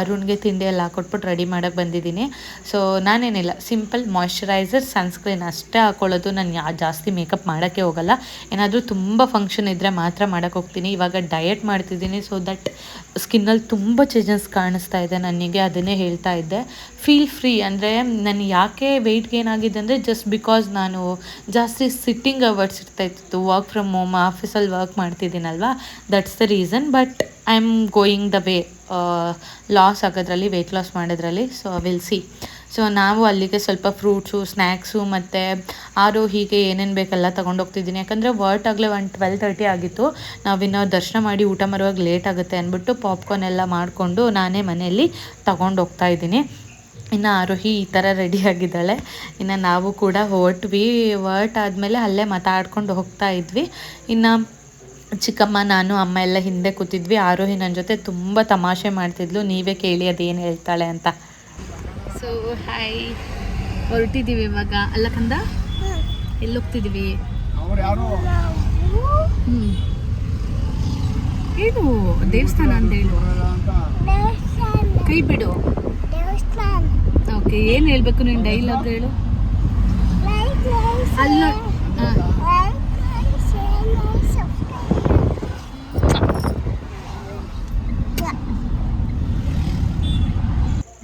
ಅರುಣ್ಗೆ ತಿಂಡಿ ಎಲ್ಲ ಹಾಕೊಟ್ಬಿಟ್ಟು ರೆಡಿ ಮಾಡೋಕ್ಕೆ ಬಂದಿದ್ದೀನಿ. ಸೊ ನಾನೇನಿಲ್ಲ, ಸಿಂಪಲ್ ಮಾಯ್ಶ್ಚರೈಸರ್, ಸನ್ಸ್ಕ್ರೀನ್ ಸನ್ಸ್ಕ್ರೀನ್ ಅಷ್ಟೇ ಹಾಕೊಳ್ಳೋದು. ನಾನು ಜಾಸ್ತಿ ಮೇಕಪ್ ಮಾಡೋಕ್ಕೆ ಹೋಗಲ್ಲ. ಏನಾದರೂ ತುಂಬ ಫಂಕ್ಷನ್ ಇದ್ದರೆ ಮಾತ್ರ ಮಾಡೋಕ್ಕೆ ಹೋಗ್ತೀನಿ. ಇವಾಗ ಡಯಟ್ ಮಾಡ್ತಿದ್ದೀನಿ, ಸೊ ದಟ್ ಸ್ಕಿನ್ನಲ್ಲಿ ತುಂಬ ಚೇಂಜಸ್ ಕಾಣಿಸ್ತಾ ಇದೆ ನನಗೆ. ಅದನ್ನೇ ಹೇಳ್ತಾ ಇದ್ದೆ. ಫೀಲ್ ಫ್ರೀ ಅಂದರೆ ನಾನು ಯಾಕೆ ವೆಯ್ಟ್ ಗೇನ್ ಆಗಿದೆ ಅಂದರೆ ಜಸ್ಟ್ ಬಿಕಾಸ್ ನಾನು ಜಾಸ್ತಿ ಸಿಟ್ಟಿಂಗ್ ಅವರ್ಸ್ ಇರ್ತಾಯಿತ್ತು. ವರ್ಕ್ ಫ್ರಮ್ ಹೋಮ್, ಆಫೀಸಲ್ಲಿ ವರ್ಕ್ ಮಾಡ್ತಿದ್ದೀನಲ್ವ, that's the reason. But I am going the way loss ಆಗೋದ್ರಲ್ಲಿ, ವೆಯ್ಟ್ ಲಾಸ್ ಮಾಡೋದ್ರಲ್ಲಿ. So will see. ಸೊ ನಾವು ಅಲ್ಲಿಗೆ ಸ್ವಲ್ಪ ಫ್ರೂಟ್ಸು, ಸ್ನ್ಯಾಕ್ಸು ಮತ್ತು ಹೀಗೆ ಏನೇನು ಬೇಕೆಲ್ಲ ತೊಗೊಂಡೋಗ್ತಿದ್ದೀನಿ. ಯಾಕಂದರೆ ವರ್ಟ್ ಆಗಲೇ 12:30 ಆಗಿತ್ತು. ನಾವಿನ್ನೂ ದರ್ಶನ ಮಾಡಿ ಊಟ ಮಾಡುವಾಗ ಲೇಟ್ ಆಗುತ್ತೆ ಅಂದ್ಬಿಟ್ಟು ಪಾಪ್ಕಾರ್ನ್ ಎಲ್ಲ ಮಾಡಿಕೊಂಡು ನಾನೇ ಮನೆಯಲ್ಲಿ ತೊಗೊಂಡೋಗ್ತಾ ಇದ್ದೀನಿ. ಇನ್ನು ಆರೋಹಿ ಈ ಥರ ರೆಡಿಯಾಗಿದ್ದಾಳೆ. ಇನ್ನು ನಾವು ಕೂಡ ವರ್ಟ್ ಆದಮೇಲೆ ಅಲ್ಲೇ ಮಾತಾಡ್ಕೊಂಡು ಹೋಗ್ತಾ ಇದ್ವಿ. ಇನ್ನು ಚಿಕ್ಕಮ್ಮ, ನಾನು, ಅಮ್ಮ ಎಲ್ಲ ಹಿಂದೆ ಕೂತಿದ್ವಿ. ಆರೋಹಿ ನನ್ನ ಜೊತೆ ತುಂಬ ತಮಾಷೆ ಮಾಡ್ತಿದ್ಲು. ನೀವೇ ಕೇಳಿ ಅದೇನು ಹೇಳ್ತಾಳೆ ಅಂತ. ಸೊ ಹಾಯ್, ಹೊರಟಿದ್ದೀವಿ ಇವಾಗ. ಅಲ್ಲ ಕಂದ, ಎಲ್ಲಿ ಹೋಗ್ತಿದ್ದೀವಿ? ಏನು ದೇವಸ್ಥಾನ ಅಂತ ಹೇಳು. ಕೈ ಬಿಡು. ಓಕೆ, ಏನು ಹೇಳ್ಬೇಕು ನೀನು? ಡೈಲಾಗ್ ಹೇಳು. ಅಲ್ಲ,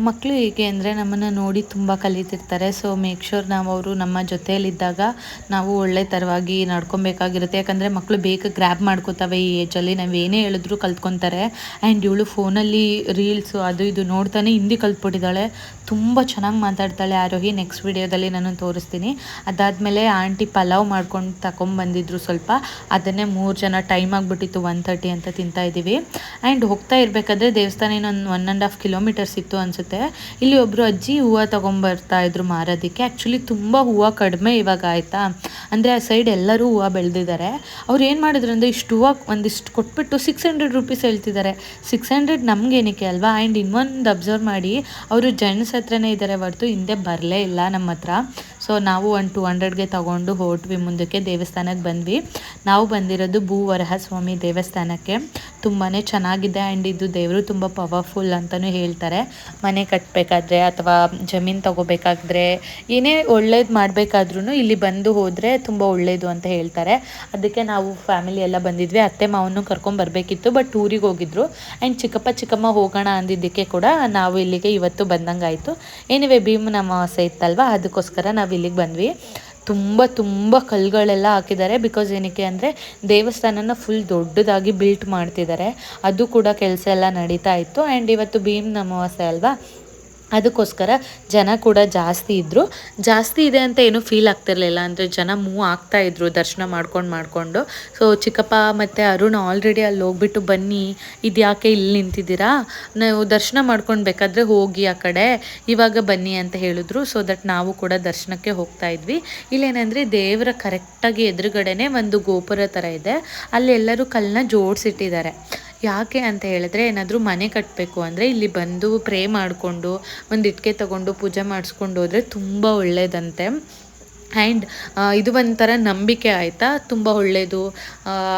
ಮಕ್ಕಳು ಹೇಗೆ ಅಂದರೆ ನಮ್ಮನ್ನು ನೋಡಿ ತುಂಬ ಕಲಿತಿರ್ತಾರೆ. ಸೊ ಮೇಕ್ ಶ್ಯೂರ್ ನಾವು ಅವರು ನಮ್ಮ ಜೊತೆಯಲ್ಲಿದ್ದಾಗ ನಾವು ಒಳ್ಳೆ ಥರವಾಗಿ ನಡ್ಕೊಬೇಕಾಗಿರುತ್ತೆ. ಯಾಕಂದರೆ ಮಕ್ಕಳು ಬೇಗ ಗ್ರ್ಯಾಬ್ ಮಾಡ್ಕೋತವೆ ಈ ಏಜಲ್ಲಿ. ನಾವು ಏನೇ ಹೇಳಿದ್ರು ಕಲ್ತ್ಕೊತಾರೆ. ಆ್ಯಂಡ್ ಇವಳು ಫೋನಲ್ಲಿ ರೀಲ್ಸು ಅದು ಇದು ನೋಡ್ತಾನೆ ಹಿಂದಿ ಕಲ್ತ್ಬಿಟ್ಟಿದ್ದಾಳೆ. ತುಂಬ ಚೆನ್ನಾಗಿ ಮಾತಾಡ್ತಾಳೆ ಆರೋಹಿ. ನೆಕ್ಸ್ಟ್ ವಿಡಿಯೋದಲ್ಲಿ ನಾನು ತೋರಿಸ್ತೀನಿ. ಅದಾದಮೇಲೆ ಆಂಟಿ ಪಲಾವ್ ಮಾಡ್ಕೊಂಡು ತಗೊಂಬಂದಿದ್ರು ಸ್ವಲ್ಪ. ಅದನ್ನೇ 3 ಜನ, ಟೈಮ್ ಆಗಿಬಿಟ್ಟಿತ್ತು 1:30 ಅಂತ ತಿಂತಾಯಿದ್ದೀವಿ. ಆ್ಯಂಡ್ ಹೋಗ್ತಾ ಇರಬೇಕಾದ್ರೆ ದೇವಸ್ಥಾನ ಇನ್ನೊಂದು 1.5 ಕಿಲೋಮೀಟರ್ಸ್ ಇತ್ತು ಅನಿಸುತ್ತೆ. ಇಲ್ಲಿ ಒಬ್ಬರು ಅಜ್ಜಿ ಹೂವು ತೊಗೊಂಬರ್ತಾ ಇದ್ರು ಮಾರೋದಕ್ಕೆ. ಆ್ಯಕ್ಚುಲಿ ತುಂಬ ಹೂವು ಕಡಿಮೆ ಇವಾಗ, ಆಯಿತಾ. ಅಂದರೆ ಆ ಸೈಡ್ ಎಲ್ಲರೂ ಹೂವು ಬೆಳೆದಿದ್ದಾರೆ. ಅವ್ರು ಏನು ಮಾಡಿದ್ರು ಅಂದರೆ ಇಷ್ಟು ಹೂವು ಒಂದಿಷ್ಟು ಕೊಟ್ಬಿಟ್ಟು 600 ರೂಪೀಸ್ ಹೇಳ್ತಿದ್ದಾರೆ. 600 ನಮಗೇನಕ್ಕೆ ಅಲ್ವಾ. ಆ್ಯಂಡ್ ಇನ್ನೊಂದು ಅಬ್ಸರ್ವ್ ಮಾಡಿ, ಅವರು ಜೆಂಟ್ಸ್ ಹತ್ರನೇ ಇದ್ದಾರೆ ಹೊರತು ಹಿಂದೆ ಬರಲೇ ಇಲ್ಲ ನಮ್ಮ ಹತ್ರ. ಸೊ ನಾವು 200ಗೆ ತೊಗೊಂಡು ಹೊರಟ್ವಿ ಮುಂದಕ್ಕೆ. ದೇವಸ್ಥಾನಕ್ಕೆ ಬಂದ್ವಿ. ನಾವು ಬಂದಿರೋದು ಭೂವರಹ ಸ್ವಾಮಿ ದೇವಸ್ಥಾನಕ್ಕೆ. ತುಂಬಾ ಚೆನ್ನಾಗಿದೆ. ಆ್ಯಂಡ್ ಇದು ದೇವರು ತುಂಬ ಪವರ್ಫುಲ್ ಅಂತಲೂ ಹೇಳ್ತಾರೆ. ಮನೆ ಕಟ್ಟಬೇಕಾದ್ರೆ ಅಥವಾ ಜಮೀನು ತೊಗೋಬೇಕಾದ್ರೆ, ಏನೇ ಒಳ್ಳೇದು ಮಾಡಬೇಕಾದ್ರೂ ಇಲ್ಲಿ ಬಂದು ಹೋದರೆ ತುಂಬ ಒಳ್ಳೆಯದು ಅಂತ ಹೇಳ್ತಾರೆ. ಅದಕ್ಕೆ ನಾವು ಫ್ಯಾಮಿಲಿ ಎಲ್ಲ ಬಂದಿದ್ವಿ. ಅತ್ತೆ ಮಾವನ್ನು ಕರ್ಕೊಂಬರ್ಬೇಕಿತ್ತು, ಬಟ್ ಊರಿಗೆ ಹೋಗಿದ್ರು. ಆ್ಯಂಡ್ ಚಿಕ್ಕಮ್ಮ ಹೋಗೋಣ ಅಂದಿದ್ದಕ್ಕೆ ಕೂಡ ನಾವು ಇಲ್ಲಿಗೆ ಇವತ್ತು ಬಂದಂಗಾಯಿತು. ಏನಿವೆ ಭೀಮನ ಅಮಾವಾಸ್ಯೆ ಇತ್ತಲ್ವ, ಅದಕ್ಕೋಸ್ಕರ ನಾವು ಇಲ್ಲಿಗೆ ಬಂದ್ವಿ. ತುಂಬ ಕಲ್ಲುಗಳೆಲ್ಲ ಹಾಕಿದ್ದಾರೆ. ಬಿಕಾಸ್ ಏನಕ್ಕೆ ಅಂದರೆ ದೇವಸ್ಥಾನನ ಫುಲ್ ದೊಡ್ಡದಾಗಿ ಬಿಲ್ಟ್ ಮಾಡ್ತಿದ್ದಾರೆ. ಅದು ಕೂಡ ಕೆಲಸ ಎಲ್ಲ ನಡೀತಾ ಇತ್ತು. ಆ್ಯಂಡ್ ಇವತ್ತು ಭೀಮನ ಅಮಾವಾಸ್ಯೆ ಅಲ್ವಾ, ಅದಕ್ಕೋಸ್ಕರ ಜನ ಕೂಡ ಜಾಸ್ತಿ ಇದ್ದರು. ಜಾಸ್ತಿ ಇದೆ ಅಂತ ಏನೂ ಫೀಲ್ ಆಗ್ತಿರಲಿಲ್ಲ. ಅಂದರೆ ಜನ ಮೂವ್ ಆಗ್ತಾಯಿದ್ರು ದರ್ಶನ ಮಾಡ್ಕೊಂಡು. ಸೊ ಚಿಕ್ಕಪ್ಪ ಮತ್ತು ಅರುಣ್ ಆಲ್ರೆಡಿ ಅಲ್ಲಿ ಹೋಗ್ಬಿಟ್ಟು, ಬನ್ನಿ, ಇದು ಯಾಕೆ ಇಲ್ಲಿ ನಿಂತಿದ್ದೀರಾ, ನಾವು ದರ್ಶನ ಮಾಡ್ಕೊಂಡು ಬೇಕಾದರೆ ಹೋಗಿ ಆ ಕಡೆ, ಇವಾಗ ಬನ್ನಿ ಅಂತ ಹೇಳಿದ್ರು. ಸೊ ದಟ್ ನಾವು ಕೂಡ ದರ್ಶನಕ್ಕೆ ಹೋಗ್ತಾ ಇದ್ವಿ. ಇಲ್ಲೇನೆಂದರೆ ದೇವರ ಕರೆಕ್ಟಾಗಿ ಎದುರುಗಡೆನೇ ಒಂದು ಗೋಪುರ ಥರ ಇದೆ. ಅಲ್ಲಿ ಎಲ್ಲರೂ ಕಲ್ಲನ್ನ ಜೋಡಿಸಿಟ್ಟಿದ್ದಾರೆ. ಯಾಕೆ ಅಂತ ಹೇಳಿದ್ರೆ, ಏನಾದರೂ ಮನೆ ಕಟ್ಟಬೇಕು ಅಂದರೆ ಇಲ್ಲಿ ಬಂದು ಪ್ರೇ ಮಾಡಿಕೊಂಡು ಒಂದು ಇಟ್ಟಿಗೆ ತೊಗೊಂಡು ಪೂಜೆ ಮಾಡಿಸ್ಕೊಂಡು ಹೋದರೆ ತುಂಬ ಒಳ್ಳೆಯದಂತೆ. ಆ್ಯಂಡ್ ಇದು ಒಂಥರ ನಂಬಿಕೆ, ಆಯಿತಾ. ತುಂಬ ಒಳ್ಳೆಯದು.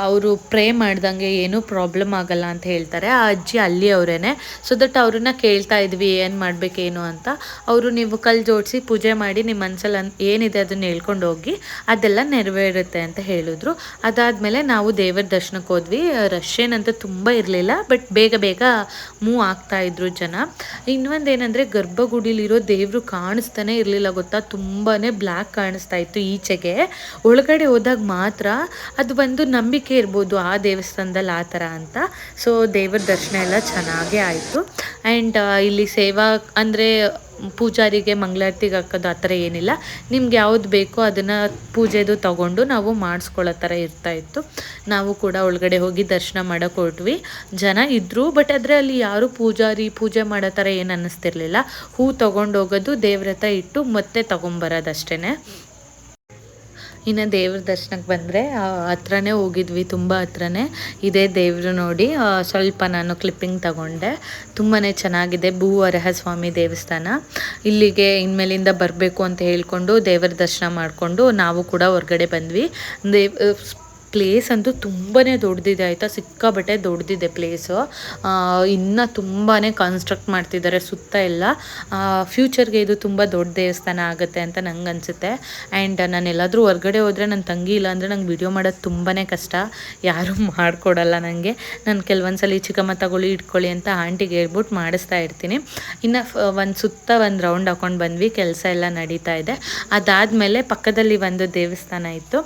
ಅವರು ಪ್ರೇ ಮಾಡ್ದಂಗೆ ಏನೂ ಪ್ರಾಬ್ಲಮ್ ಆಗಲ್ಲ ಅಂತ ಹೇಳ್ತಾರೆ. ಆ ಅಜ್ಜಿ ಅಲ್ಲಿ ಅವರೇನೆ. ಸೊ ದಟ್ ಅವ್ರನ್ನ ಕೇಳ್ತಾ ಇದ್ವಿ ಏನು ಮಾಡಬೇಕೇನು ಅಂತ. ಅವರು, ನೀವು ಕಲ್ಲು ಜೋಡಿಸಿ ಪೂಜೆ ಮಾಡಿ ನಿಮ್ಮ ಮನಸ್ಸಲ್ಲಿ ಏನಿದೆ ಅದನ್ನು ಹೇಳ್ಕೊಂಡು ಹೋಗಿ, ಅದೆಲ್ಲ ನೆರವೇರುತ್ತೆ ಅಂತ ಹೇಳಿದ್ರು. ಅದಾದಮೇಲೆ ನಾವು ದೇವರ ದರ್ಶನಕ್ಕೆ ಹೋದ್ವಿ. ರಶ್ ಏನಂತ ತುಂಬ ಇರಲಿಲ್ಲ, ಬಟ್ ಬೇಗ ಮೂವ್ ಆಗ್ತಾಯಿದ್ರು ಜನ. ಇನ್ನೊಂದೇನೆಂದರೆ ಗರ್ಭಗುಡಿಲಿರೋ ದೇವರು ಕಾಣಿಸ್ತಾನೆ ಇರಲಿಲ್ಲ, ಗೊತ್ತಾ. ತುಂಬಾ ಬ್ಲ್ಯಾಕ್ ಕಾಣಿಸ್ತಾ ಇತ್ತು ಈಚೆಗೆ. ಒಳಗಡೆ ಹೋದಾಗ ಮಾತ್ರ ಅದು ಒಂದು ನಂಬಿಕೆ ಇರ್ಬೋದು ಆ ದೇವಸ್ಥಾನದಲ್ಲಿ ಆ ಥರ ಅಂತ. ಸೊ ದೇವರ ದರ್ಶನ ಎಲ್ಲ ಚೆನ್ನಾಗೇ ಆಯಿತು. ಆ್ಯಂಡ್ ಇಲ್ಲಿ ಸೇವಾ ಅಂದರೆ ಪೂಜಾರಿಗೆ ಮಂಗಳಾರತಿಗೆ ಹಾಕೋದು ಆ ಥರ ಏನಿಲ್ಲ. ನಿಮ್ಗೆ ಯಾವ್ದು ಬೇಕೋ ಅದನ್ನು ಪೂಜೆದು ತೊಗೊಂಡು ನಾವು ಮಾಡಿಸ್ಕೊಳ್ಳೋ ಥರ ಇರ್ತಾಯಿತ್ತು. ನಾವು ಕೂಡ ಒಳಗಡೆ ಹೋಗಿ ದರ್ಶನ ಮಾಡೋಕೆ ಹೊರಟ್ವಿ. ಜನ ಇದ್ದರು, ಬಟ್ ಆದರೆ ಅಲ್ಲಿ ಯಾರೂ ಪೂಜೆ ಮಾಡೋ ಥರ ಏನು ಅನ್ನಿಸ್ತಿರ್ಲಿಲ್ಲ. ಹೂ ತೊಗೊಂಡೋಗೋದು, ದೇವ್ರ ಹತ್ರ ಇಟ್ಟು ಮತ್ತೆ ತೊಗೊಂಬರೋದಷ್ಟೇ. ಇನ್ನು ದೇವ್ರ ದರ್ಶನಕ್ಕೆ ಬಂದರೆ ಹತ್ರನೇ ಹೋಗಿದ್ವಿ, ತುಂಬ ಹತ್ರನೇ ಇದೇ ದೇವರು ನೋಡಿ. ಸ್ವಲ್ಪ ನಾನು ಕ್ಲಿಪ್ಪಿಂಗ್ ತಗೊಂಡೆ. ತುಂಬಾ ಚೆನ್ನಾಗಿದೆ ಭೂವರಹ ಸ್ವಾಮಿ ದೇವಸ್ಥಾನ. ಇಲ್ಲಿಗೆ ಇನ್ಮೇಲಿಂದ ಬರಬೇಕು ಅಂತ ಹೇಳ್ಕೊಂಡು ದೇವರ ದರ್ಶನ ಮಾಡಿಕೊಂಡು ನಾವು ಕೂಡ ಹೊರಗಡೆ ಬಂದ್ವಿ. ಪ್ಲೇಸ್ ಅಂತೂ ತುಂಬಾ ದೊಡ್ಡದಿದೆ ಆಯಿತಾ, ಸಿಕ್ಕಾಬಟ್ಟೆ ದೊಡ್ಡದಿದೆ ಪ್ಲೇಸು. ಇನ್ನೂ ತುಂಬಾ ಕನ್ಸ್ಟ್ರಕ್ಟ್ ಮಾಡ್ತಿದ್ದಾರೆ ಸುತ್ತ ಎಲ್ಲ. ಫ್ಯೂಚರ್ಗೆ ಇದು ತುಂಬ ದೊಡ್ಡ ದೇವಸ್ಥಾನ ಆಗುತ್ತೆ ಅಂತ ನಂಗೆ ಅನಿಸುತ್ತೆ. ಆ್ಯಂಡ್ ನಾನು ಎಲ್ಲಾದರೂ ಹೊರ್ಗಡೆ ಹೋದರೆ ನನ್ನ ತಂಗಿ ಇಲ್ಲ ಅಂದರೆ ನಂಗೆ ವಿಡಿಯೋ ಮಾಡೋದು ತುಂಬಾ ಕಷ್ಟ, ಯಾರೂ ಮಾಡಿಕೊಡಲ್ಲ ನನಗೆ. ನಾನು ಕೆಲವೊಂದು ಸಲ ಚಿಕ್ಕಮ್ಮ ತಗೊಳ್ಳಿ ಇಟ್ಕೊಳ್ಳಿ ಅಂತ ಆಂಟಿಗೆ ಹೇಳ್ಬಿಟ್ಟು ಮಾಡಿಸ್ತಾ ಇರ್ತೀನಿ. ಇನ್ನು ಒಂದು ಸುತ್ತ ಒಂದು ರೌಂಡ್ ಹಾಕೊಂಡು ಬಂದ್ವಿ, ಕೆಲಸ ಎಲ್ಲ ನಡೀತಾ ಇದೆ. ಅದಾದಮೇಲೆ ಪಕ್ಕದಲ್ಲಿ ಒಂದು ದೇವಸ್ಥಾನ ಇತ್ತು,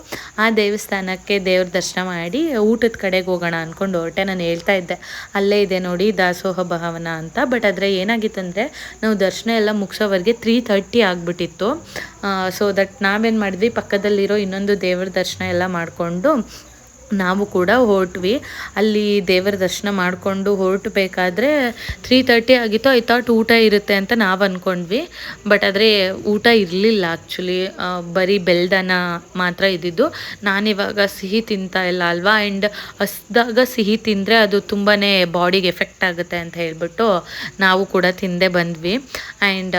ಆ ದೇವಸ್ಥಾನಕ್ಕೆ ದೇವ್ರ ದರ್ಶನ ಮಾಡಿ ಊಟದ ಕಡೆಗೆ ಹೋಗೋಣ ಅಂದ್ಕೊಂಡು ಹೊರಟೆ. ನಾನು ಹೇಳ್ತಾ ಇದ್ದೆ ಅಲ್ಲೇ ಇದೆ ನೋಡಿ ದಾಸೋಹ ಭವನ ಅಂತ. ಬಟ್ ಆದರೆ ಏನಾಗಿತ್ತಂದರೆ ನಾವು ದರ್ಶನ ಎಲ್ಲ ಮುಗಿಸೋವರೆಗೆ 3:30 ಆಗಿಬಿಟ್ಟಿತ್ತು. ಸೊ ದಟ್ ನಾವೇನು ಮಾಡಿದ್ವಿ, ಪಕ್ಕದಲ್ಲಿರೋ ಇನ್ನೊಂದು ದೇವ್ರ ದರ್ಶನ ಎಲ್ಲ ಮಾಡಿಕೊಂಡು ನಾವು ಕೂಡ ಹೊರಟ್ವಿ. ಅಲ್ಲಿ ದೇವರ ದರ್ಶನ ಮಾಡಿಕೊಂಡು ಹೊರಟಬೇಕಾದ್ರೆ 3:30 ಆಗಿತ್ತು. ಐ ಥಾಟ್ ಊಟ ಇರುತ್ತೆ ಅಂತ ನಾವು ಅಂದ್ಕೊಂಡ್ವಿ. ಬಟ್ ಆದರೆ ಊಟ ಇರಲಿಲ್ಲ ಆ್ಯಕ್ಚುಲಿ, ಬರೀ ಬೆಲ್ದನ್ನ ಮಾತ್ರ ಇದ್ದಿದ್ದು. ನಾನಿವಾಗ ಸಿಹಿ ತಿಂತಾ ಇಲ್ಲ ಅಲ್ವಾ, ಆ್ಯಂಡ್ ಹಸ್ದಾಗ ಸಿಹಿ ತಿಂದರೆ ಅದು ತುಂಬಾ ಬಾಡಿಗೆ ಎಫೆಕ್ಟ್ ಆಗುತ್ತೆ ಅಂತ ಹೇಳ್ಬಿಟ್ಟು ನಾವು ಕೂಡ ತಿಂದೇ ಬಂದ್ವಿ. ಆ್ಯಂಡ್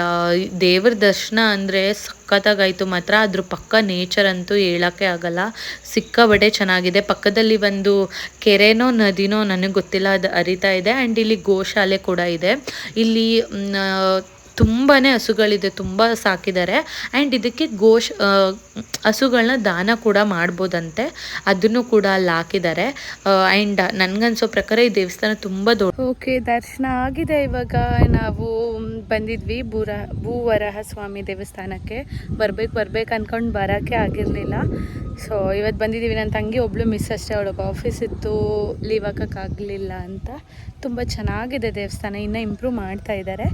ದೇವ್ರ ದರ್ಶನ ಅಂದರೆ ಸಖತ್ತಾಗಾಯಿತು ಮಾತ್ರ. ಅದ್ರ ಪಕ್ಕ ನೇಚರ್ ಅಂತೂ ಹೇಳೋಕ್ಕೆ ಆಗಲ್ಲ, ಸಿಕ್ಕಾಬಟ್ಟೆ ಚೆನ್ನಾಗಿದೆ. ಪಕ್ಕದಲ್ಲಿ ಒಂದು ಕೆರೆನೋ ನದಿನೋ ನನಗೆ ಗೊತ್ತಿಲ್ಲ, ಅದು ಹರಿತಾ ಇದೆ. ಆ್ಯಂಡ್ ಇಲ್ಲಿ ಗೋಶಾಲೆ ಕೂಡ ಇದೆ. ಇಲ್ಲಿ ತುಂಬಾ ಹಸುಗಳಿದೆ, ತುಂಬ ಸಾಕಿದ್ದಾರೆ. ಆ್ಯಂಡ್ ಇದಕ್ಕೆ ಹಸುಗಳನ್ನ ದಾನ ಕೂಡ ಮಾಡ್ಬೋದಂತೆ, ಅದನ್ನು ಕೂಡ ಅಲ್ಲಿ ಹಾಕಿದ್ದಾರೆ. ಆ್ಯಂಡ್ ನನಗನ್ಸೋ ಪ್ರಕಾರ ಈ ದೇವಸ್ಥಾನ ತುಂಬ ದೊಡ್ಡ. ಓಕೆ, ದರ್ಶನ ಆಗಿದೆ. ಇವಾಗ ನಾವು ಬಂದಿದ್ವಿ ಭೂವರಹ ಸ್ವಾಮಿ ದೇವಸ್ಥಾನಕ್ಕೆ. ಬರ್ಬೇಕು ಅಂದ್ಕೊಂಡು ಬರೋಕ್ಕೆ ಆಗಿರಲಿಲ್ಲ. ಸೊ ಇವತ್ತು ಬಂದಿದ್ದೀವಿ. ನನ್ನ ತಂಗಿ ಒಬ್ಳು ಮಿಸ್ ಅಷ್ಟೇ, ಅವಳಿಗೆ ಆಫೀಸ್ ಇತ್ತು, ಲೀವ್ ಹಾಕೋಕ್ಕಾಗಲಿಲ್ಲ ಅಂತ. ತುಂಬ ಚೆನ್ನಾಗಿದೆ ದೇವಸ್ಥಾನ, ಇನ್ನೂ ಇಂಪ್ರೂವ್ ಮಾಡ್ತಾ ಇದ್ದಾರೆ.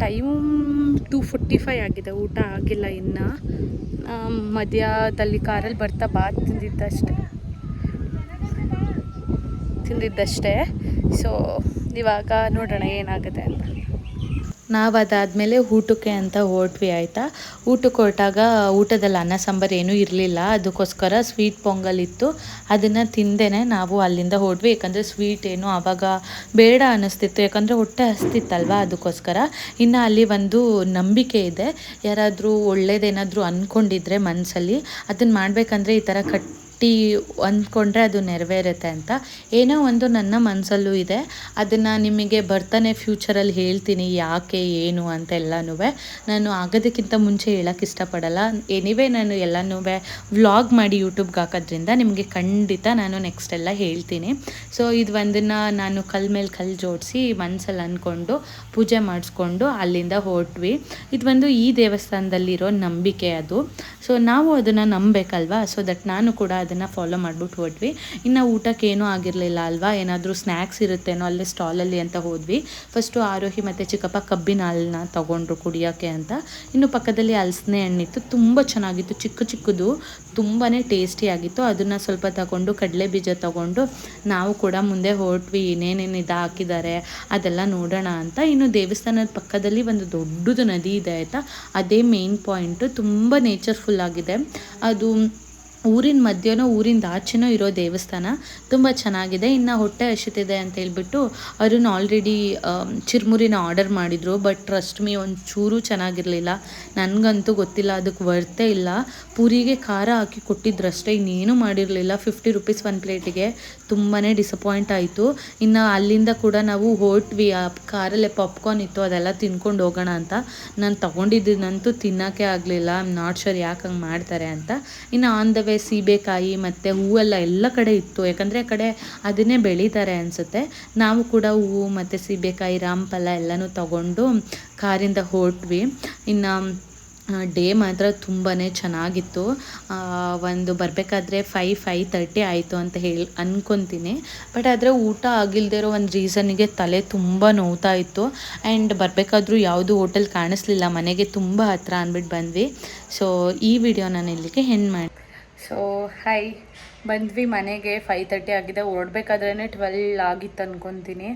ಟೈಮ್ 2:45 ಆಗಿದೆ, ಊಟ ಆಗಿಲ್ಲ ಇನ್ನು. ಮಧ್ಯದಲ್ಲಿ ಕಾರಲ್ಲಿ ಬರ್ತಾ ಬಾತ್ ತಿಂದಿದ್ದಷ್ಟೇ. ಸೊ ಇವಾಗ ನೋಡೋಣ ಏನಾಗುತ್ತೆ ಅಂತ. ನಾವು ಅದಾದಮೇಲೆ ಊಟಕ್ಕೆ ಅಂತ ಹೊರಟ್ವಿ ಆಯಿತಾ. ಊಟಕ್ಕೆ ಹೊರಟಾಗ ಊಟದಲ್ಲಿ ಅನ್ನ ಸಾಂಬಾರು ಏನೂ ಇರಲಿಲ್ಲ, ಅದಕ್ಕೋಸ್ಕರ ಸ್ವೀಟ್ ಪೊಂಗಲ್ ಇತ್ತು, ಅದನ್ನು ತಿಂದೇನೆ ನಾವು ಅಲ್ಲಿಂದ ಹೊರಟ್ವಿ. ಯಾಕಂದರೆ ಸ್ವೀಟ್ ಏನು ಆವಾಗ ಬೇಡ ಅನ್ನಿಸ್ತಿತ್ತು, ಯಾಕಂದರೆ ಹೊಟ್ಟೆ ಹಸ್ತಿತ್ತಲ್ವ, ಅದಕ್ಕೋಸ್ಕರ. ಇನ್ನು ಅಲ್ಲಿ ಒಂದು ನಂಬಿಕೆ ಇದೆ, ಯಾರಾದರೂ ಒಳ್ಳೇದೇನಾದರೂ ಅಂದ್ಕೊಂಡಿದ್ರೆ ಮನಸ್ಸಲ್ಲಿ ಅದನ್ನು ಮಾಡಬೇಕಂದ್ರೆ ಈ ಥರ ಅಂದ್ಕೊಂಡ್ರೆ ಅದು ನೆರವೇರುತ್ತೆ ಅಂತ. ಏನೋ ಒಂದು ನನ್ನ ಮನಸ್ಸಲ್ಲೂ ಇದೆ, ಅದನ್ನು ನಿಮಗೆ ಬರ್ತಾನೆ ಫ್ಯೂಚರಲ್ಲಿ ಹೇಳ್ತೀನಿ ಯಾಕೆ ಏನು ಅಂತ ಎಲ್ಲನೂ. ನಾನು ಆಗೋದಕ್ಕಿಂತ ಮುಂಚೆ ಹೇಳೋಕ್ಕೆ ಇಷ್ಟಪಡಲ್ಲ. ಎನಿವೇ ನಾನು ಎಲ್ಲನೂ ವ್ಲಾಗ್ ಮಾಡಿ ಯೂಟ್ಯೂಬ್ಗೆ ಹಾಕೋದ್ರಿಂದ ನಿಮಗೆ ಖಂಡಿತ ನಾನು ನೆಕ್ಸ್ಟ್ ಎಲ್ಲ ಹೇಳ್ತೀನಿ. ಸೊ ಇದು ಒಂದನ್ನು ನಾನು ಕಲ್ಲು ಮೇಲೆ ಕಲ್ಲು ಜೋಡಿಸಿ ಮನಸ್ಸಲ್ಲಿ ಅಂದ್ಕೊಂಡು ಪೂಜೆ ಮಾಡಿಸ್ಕೊಂಡು ಅಲ್ಲಿಂದ ಹೊರಟ್ವಿ. ಇದು ಈ ದೇವಸ್ಥಾನದಲ್ಲಿರೋ ನಂಬಿಕೆ ಅದು. ಸೊ ನಾವು ಅದನ್ನು ನಂಬಬೇಕಲ್ವಾ, ಸೊ ದಟ್ ನಾನು ಕೂಡ ಅದನ್ನು ಫಾಲೋ ಮಾಡಿಬಿಟ್ಟು ಹೊರಟ್ವಿ. ಇನ್ನು ಊಟಕ್ಕೆ ಏನೂ ಆಗಿರಲಿಲ್ಲ ಅಲ್ವಾ, ಏನಾದರೂ ಸ್ನ್ಯಾಕ್ಸ್ ಇರುತ್ತೇನೋ ಅಲ್ಲೇ ಸ್ಟಾಲಲ್ಲಿ ಅಂತ ಹೋದ್ವಿ. ಫಸ್ಟು ಆರೋಹಿ ಮತ್ತು ಚಿಕ್ಕಪ್ಪ ಕಬ್ಬಿನ ಹಾಲನ್ನ ತೊಗೊಂಡ್ರು ಕುಡಿಯೋಕ್ಕೆ ಅಂತ. ಇನ್ನು ಪಕ್ಕದಲ್ಲಿ ಹಲಸಿನ ಹಣ್ಣಿತ್ತು, ತುಂಬ ಚೆನ್ನಾಗಿತ್ತು, ಚಿಕ್ಕದು, ತುಂಬಾ ಟೇಸ್ಟಿಯಾಗಿತ್ತು. ಅದನ್ನು ಸ್ವಲ್ಪ ತಗೊಂಡು ಕಡಲೆ ಬೀಜ ತೊಗೊಂಡು ನಾವು ಕೂಡ ಮುಂದೆ ಹೊರಟ್ವಿ. ಏನೇನೇನು ಇದು ಹಾಕಿದ್ದಾರೆ ಅದೆಲ್ಲ ನೋಡೋಣ ಅಂತ. ಇನ್ನು ದೇವಸ್ಥಾನದ ಪಕ್ಕದಲ್ಲಿ ಒಂದು ದೊಡ್ಡದು ನದಿ ಇದೆ ಆಯಿತಾ, ಅದೇ ಮೇನ್ ಪಾಯಿಂಟು. ತುಂಬ ನೇಚರ್ಫುಲ್ ಆಗಿದೆ ಅದು. ಊರಿನ ಮಧ್ಯನೋ ಊರಿಂದ ಆಚೆನೋ ಇರೋ ದೇವಸ್ಥಾನ, ತುಂಬ ಚೆನ್ನಾಗಿದೆ. ಇನ್ನು ಹೊಟ್ಟೆ ಹಸಿತಿದೆ ಅಂತ ಹೇಳ್ಬಿಟ್ಟು ಅವ್ರನ್ನ ಆಲ್ರೆಡಿ ಚಿರ್ಮುರಿನ ಆರ್ಡರ್ ಮಾಡಿದರು. ಬಟ್ ಟ್ರಸ್ಟ್ ಮೀ ಒಂಚೂರು ಚೆನ್ನಾಗಿರಲಿಲ್ಲ, ನನಗಂತೂ ಗೊತ್ತಿಲ್ಲ, ಅದಕ್ಕೆ ವರ್ತೇ ಇಲ್ಲ. ಪೂರಿಗೆ ಖಾರ ಹಾಕಿ ಕೊಟ್ಟಿದ್ರು ಅಷ್ಟೇ, ಇನ್ನೇನು ಮಾಡಿರಲಿಲ್ಲ. 50 ರೂಪೀಸ್ ಒಂದು ಪ್ಲೇಟಿಗೆ. ತುಂಬಾ ಡಿಸಪಾಯಿಂಟ್ ಆಯಿತು. ಇನ್ನು ಅಲ್ಲಿಂದ ಕೂಡ ನಾವು ಹೊರಟ್ವಿ. ಆ ಕಾರಲ್ಲೇ ಪಾಪ್ಕಾರ್ನ್ ಇತ್ತು, ಅದೆಲ್ಲ ತಿನ್ಕೊಂಡು ಹೋಗೋಣ ಅಂತ. ನಾನು ತೊಗೊಂಡಿದ್ದನ್ನಂತೂ ತಿನ್ನೋಕ್ಕೆ ಆಗಲಿಲ್ಲ. ಐ ಆಮ್ ನಾಟ್ ಶೋರ್ ಯಾಕೆ ಹಂಗೆ ಮಾಡ್ತಾರೆ ಅಂತ. ಇನ್ನು ಆನ್ ದ ವೇ ಸೀಬೆಕಾಯಿ ಮತ್ತು ಹೂವೆಲ್ಲ ಎಲ್ಲ ಕಡೆ ಇತ್ತು, ಯಾಕಂದರೆ ಆ ಕಡೆ ಅದನ್ನೇ ಬೆಳೀತಾರೆ ಅನಿಸುತ್ತೆ. ನಾವು ಕೂಡ ಹೂವು ಮತ್ತು ಸೀಬೆಕಾಯಿ, ರಾಮಫಲ ಎಲ್ಲನೂ ತಗೊಂಡು ಕಾರಿಂದ ಹೊರಟ್ವಿ. ಇನ್ನು ಡೇ ಮಾತ್ರ ತುಂಬಾ ಚೆನ್ನಾಗಿತ್ತು. ಒಂದು ಬರಬೇಕಾದ್ರೆ 5:30 ಆಯಿತು ಅಂತ ಅಂದ್ಕೊತೀನಿ. ಬಟ್ ಆದರೆ ಊಟ ಆಗಿಲ್ಲದೆ ಇರೋ ಒಂದು ರೀಸನ್ನಿಗೆ ತಲೆ ತುಂಬ ನೋವ್ತಾ ಇತ್ತು. ಆ್ಯಂಡ್ ಬರಬೇಕಾದ್ರೂ ಯಾವುದು ಹೋಟೆಲ್ ಕಾಣಿಸ್ಲಿಲ್ಲ, ಮನೆಗೆ ತುಂಬ ಹತ್ತಿರ ಅಂದ್ಬಿಟ್ಟು ಬಂದ್ವಿ. ಸೊ ಈ ವಿಡಿಯೋ ನಾನು ಇಲ್ಲಿಗೆ ಎಂಡ್ ಮಾಡಿ. ಸೊ ಹಾಯ್, ಬಂದ್ವಿ ಮನೆಗೆ. 5:30 ಆಗಿದೆ. ಹೊರಡ್ಬೇಕಾದ್ರೇ 12 ಆಗಿತ್ತು ಅಂದ್ಕೊತೀನಿ.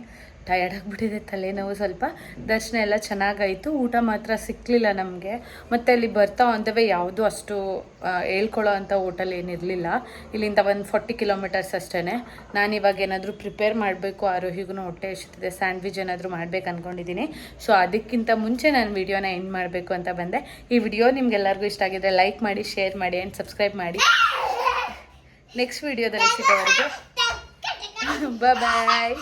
ಟಯರ್ಡ್ ಆಗಿಬಿಟ್ಟಿದೆ, ತಲೆನೋವು ಸ್ವಲ್ಪ. ದರ್ಶನ ಎಲ್ಲ ಚೆನ್ನಾಗಾಯಿತು. ಊಟ ಮಾತ್ರ ಸಿಕ್ಕಲಿಲ್ಲ ನಮಗೆ. ಮತ್ತು ಅಲ್ಲಿ ಬರ್ತಾ ಅಂದವೇ ಯಾವುದೂ ಅಷ್ಟು ಹೇಳ್ಕೊಳ್ಳೋ ಅಂಥ ಹೋಟೆಲ್ ಏನಿರಲಿಲ್ಲ. ಇಲ್ಲಿಂದ ಒಂದು 40 ಕಿಲೋಮೀಟರ್ಸ್ ಅಷ್ಟೇ. ನಾನಿವಾಗ ಏನಾದರೂ ಪ್ರಿಪೇರ್ ಮಾಡಬೇಕು, ಆರೋಹಿಗೂ ಹೊಟ್ಟೆ ಎಷ್ಟಿದೆ, ಸ್ಯಾಂಡ್ವಿಚ್ ಏನಾದರೂ ಮಾಡ್ಬೇಕು ಅಂದ್ಕೊಂಡಿದ್ದೀನಿ. ಸೊ ಅದಕ್ಕಿಂತ ಮುಂಚೆ ನಾನು ವಿಡಿಯೋನ ಎಂಡ್ ಮಾಡಬೇಕು ಅಂತ ಬಂದೆ. ಈ ವಿಡಿಯೋ ನಿಮ್ಗೆಲ್ಲರಿಗೂ ಇಷ್ಟ ಆಗಿದ್ರೆ ಲೈಕ್ ಮಾಡಿ, ಶೇರ್ ಮಾಡಿ ಆ್ಯಂಡ್ ಸಬ್ಸ್ಕ್ರೈಬ್ ಮಾಡಿ. ನೆಕ್ಸ್ಟ್ ವಿಡಿಯೋದಲ್ಲಿ ಸಿಗೋವರೆಗೆ ಬಾಯ್.